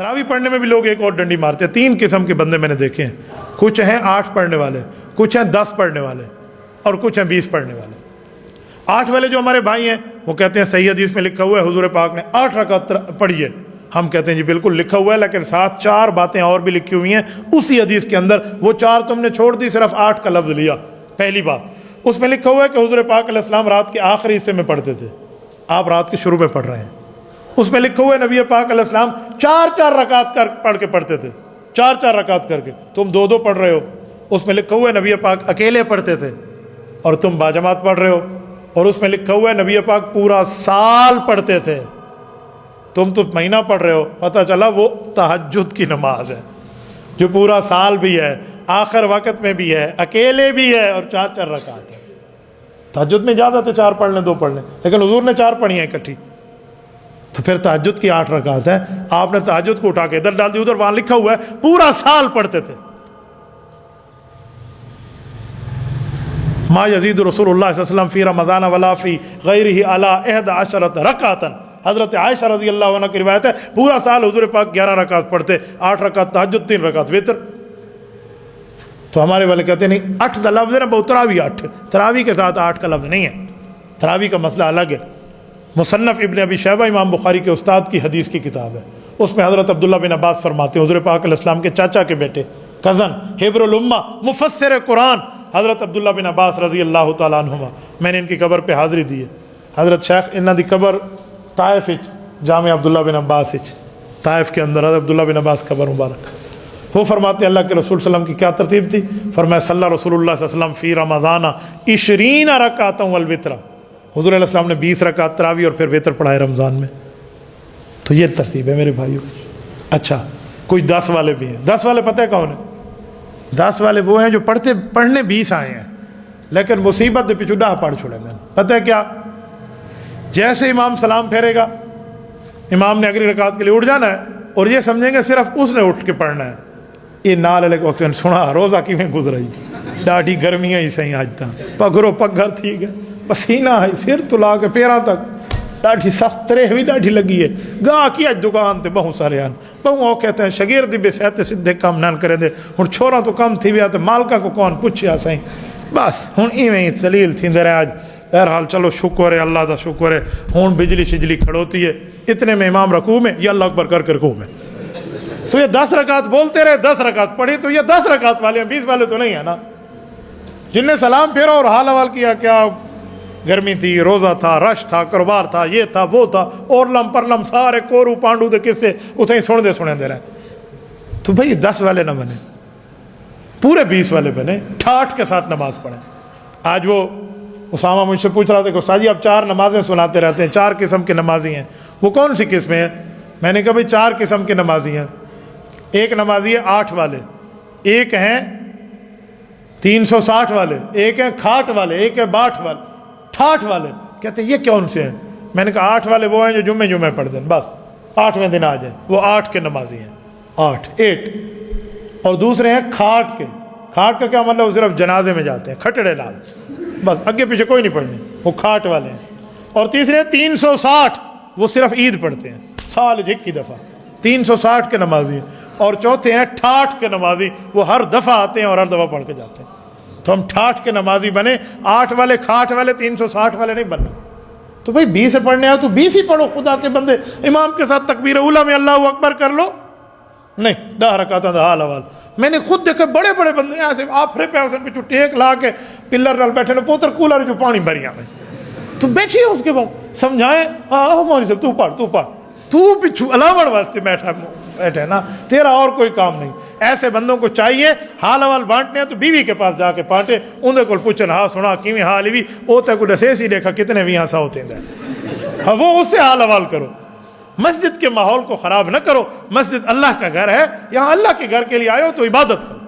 تراویح پڑھنے میں بھی لوگ ایک اور ڈنڈی مارتے ہیں. 3 قسم کے بندے میں نے دیکھے ہیں. کچھ ہیں 8 پڑھنے والے, کچھ ہیں 10 پڑھنے والے, اور کچھ ہیں 20 پڑھنے والے. 8 والے جو ہمارے بھائی ہیں وہ کہتے ہیں صحیح حدیث میں لکھا ہوا ہے حضور پاک نے 8 رکعت پڑھی ہے. ہم کہتے ہیں جی بالکل لکھا ہوا ہے, لیکن ساتھ 4 باتیں اور بھی لکھی ہوئی ہیں اسی حدیث کے اندر. وہ 4 تم نے چھوڑ دی, صرف 8 کا لفظ لیا. پہلی بات, اس میں لکھا ہوا ہے کہ حضور پاک علیہ السلام رات کے آخری حصے میں پڑھتے تھے, آپ رات کے شروع میں پڑھ رہے ہیں. اس میں لکھا ہوا ہے نبی پاک علیہ السلام 4 رکعت پڑھ کے پڑھتے تھے, 4 رکعت کر کے. تم 2 پڑھ رہے ہو. اس میں لکھا ہوا ہے نبی پاک اکیلے پڑھتے تھے اور تم باجماعت پڑھ رہے ہو. اور اس میں لکھا ہوا ہے نبی پاک پورا سال پڑھتے تھے, تم تو مہینہ پڑھ رہے ہو. پتہ چلا وہ تہجد کی نماز ہے جو پورا سال بھی ہے, آخر وقت میں بھی ہے, اکیلے بھی ہے, اور 4 رکعت ہے. تہجد میں اجازت ہے 4 پڑھ لیں 2 پڑھ لیں, لیکن حضور نے 4 پڑھی ہیں اکٹھی. تو پھر تہجد کی 8 رکعت ہے. آپ نے تہجد کو اٹھا کے ادھر ڈال دی ادھر, وہاں لکھا ہوا ہے پورا سال پڑھتے تھے. ما یزید رسول اللہ صلی اللہ علیہ وسلم فی رمضان ولا فی غیرہ علی 11 رکعتا. حضرت عائشہ رضی اللہ عنہ کی روایت ہے پورا سال حضور پاک 11 رکعت پڑھتے, 8 رکعت تہجد, 3 رکعت وتر. تو ہمارے والے کہتے ہیں نہیں 8 کا لفظ ہے نا, بہت تراویح 8, تراویح کے ساتھ 8 کا لفظ نہیں ہے. تراویح کا مسئلہ الگ ہے. مصنف ابن ابی شیبہ امام بخاری کے استاد کی حدیث کی کتاب ہے. اس میں حضرت عبداللہ بن عباس فرماتے ہیں, حضور پاک علیہ السلام کے چاچا کے بیٹے, کزن, حبر الامہ, مفسر قرآن حضرت عبداللہ بن عباس رضی اللہ تعالیٰ عنہما. میں نے ان کی قبر پہ حاضری دی ہے. حضرت شیخ انہاں دی قبر طائف جامع عبداللہ بن عباس طائف کے اندر, حضرت عبداللہ بن عباس قبر مبارک. وہ فرماتے اللہ کے رسول صلی اللہ علیہ وسلم کی کیا ترتیب تھی. فرمایا صلی رسول اللہ صلی اللہ علیہ وسلم فی رمضان 20 رکعتا والوتر. حضور علیہ السلام نے 20 رکعت تراویح اور پھر وتر پڑھائے رمضان میں. تو یہ ترتیب ہے میرے بھائیوں. اچھا کوئی 10 والے بھی ہیں. 10 والے پتہ ہے کون ہیں؟ 10 والے وہ ہیں جو پڑھنے 20 آئے ہیں لیکن مصیبت دے پیچھے 10 پڑھ چھوڑے ہیں. پتہ ہے کیا, جیسے امام سلام پھیرے گا امام نے اگلی رکعت کے لیے اٹھ جانا ہے اور یہ سمجھیں گے صرف اس نے اٹھ کے پڑھنا ہے. یہ نال علیہ کو سنا روزہ کی میں گزرائی, ڈاڈھی گرمیاں ہی صحیح آج تک, پگرو پگھر تھی گئے, پسینہ ہے سر تلا کے پیراں تک, ڈاڈھی سخت ترے بھی ڈاڈھی لگی ہے. گاہ کی اج دکان تے بہو سارے آن بہو وہ کہتے ہیں شگیردی بے صحت سدھے کام نہ کرے دے. ہن چھوڑا تو کم تھی ویا تے مالکا کو کون پوچھیا سائیں. بس ہن ایویں ہی ذلیل تھیندے رہے. آج بہرحال چلو شکر ہے, اللہ دا شکر ہے, ہن بجلی شجلی کھڑوتی ہے. اتنے میں امام رکوع میں یا اللہ اکبر کر کے رکوع میں. تو یہ 10 رکعت بولتے رہے, 10 رکعت پڑھی. تو یہ 10 رکعت والے ہیں, 20 والے تو نہیں ہیں نا. جن نے سلام پھیرا اور حال حوال کیا, کیا گرمی تھی, روزہ تھا, رش تھا, کاروبار تھا, یہ تھا وہ تھا, اور لم پر لم سارے کورو پانڈو دے قصے اتنے سن دے رہے. تو بھئی 10 والے نہ بنے, پورے 20 والے بنے, ٹھاٹھ کے ساتھ نماز پڑھیں. آج وہ اسامہ مجھ سے پوچھ رہا تھا کہ استاد جی آپ 4 نمازیں سناتے رہتے ہیں, 4 قسم کے نمازی ہیں, وہ کون سی قسمیں ہیں؟ میں نے کہا بھئی 4 قسم کے نمازی ہیں. ایک نمازی ہے 8 والے, ایک ہیں 360 والے, ایک ہیں کھاٹ والے, ایک ہے باٹھ والے. ٹھاٹھ والے کہتے ہیں یہ کون سے ہیں؟ میں نے کہا 8 والے وہ ہیں جو جمعے پڑھ دیں, بس 8ویں دن آ جائیں, وہ 8 کے نمازی ہیں. 8. اور دوسرے ہیں کھاٹ کے. کھاٹ کا کیا مطلب, وہ صرف جنازے میں جاتے ہیں, کھٹڑے لال, بس آگے پیچھے کوئی نہیں پڑھنے, وہ کھاٹ والے ہیں. اور تیسرے ہیں 360, وہ صرف عید پڑھتے ہیں سال 1 دفعہ, 360 کے نمازی ہیں. اور چوتھے ہیں ٹھاٹھ کے نمازی, وہ ہر دفعہ آتے ہیں اور ہر دفعہ پڑھ کے جاتے ہیں. تو ہم ٹھاٹھ کے نمازی بنے, 8 والے کھاٹ والے 360 والے نہیں بننا. تو بھئی 20 سے پڑھنے آؤ تو 20 ہی پڑھو. خدا کے بندے امام کے ساتھ تکبیر اولیٰ میں اللہ اکبر کر لو, نہیں 10 رکعت دا حال حوال. میں نے خود دیکھا بڑے بڑے بندے ایسے آفرے پہ اسن پہ ٹیک لا کے پلر نال بیٹھے نے, پوتر کولر جو پانی بھریا میں تو بیٹھیے. اس کے بعد سمجھائیں, ہاں مولوی صاحب تو پڑھ, تو پچھو علاوہ واسطے بیٹھے نا, تیرا اور کوئی کام نہیں. ایسے بندوں کو چاہیے حال حوال بانٹنے ہیں تو بیوی کے پاس جا کے بانٹے, اندر کو پوچھن ہاں سنا کیویں حال بھی, وہ تے کو دسیس ہی دیکھا کتنے بھی ہاں ہوتے ہیں, ہاں وہ اس سے حال حوال کرو. مسجد کے ماحول کو خراب نہ کرو. مسجد اللہ کا گھر ہے, یہاں اللہ کے گھر کے لیے آئے ہو تو عبادت کرو.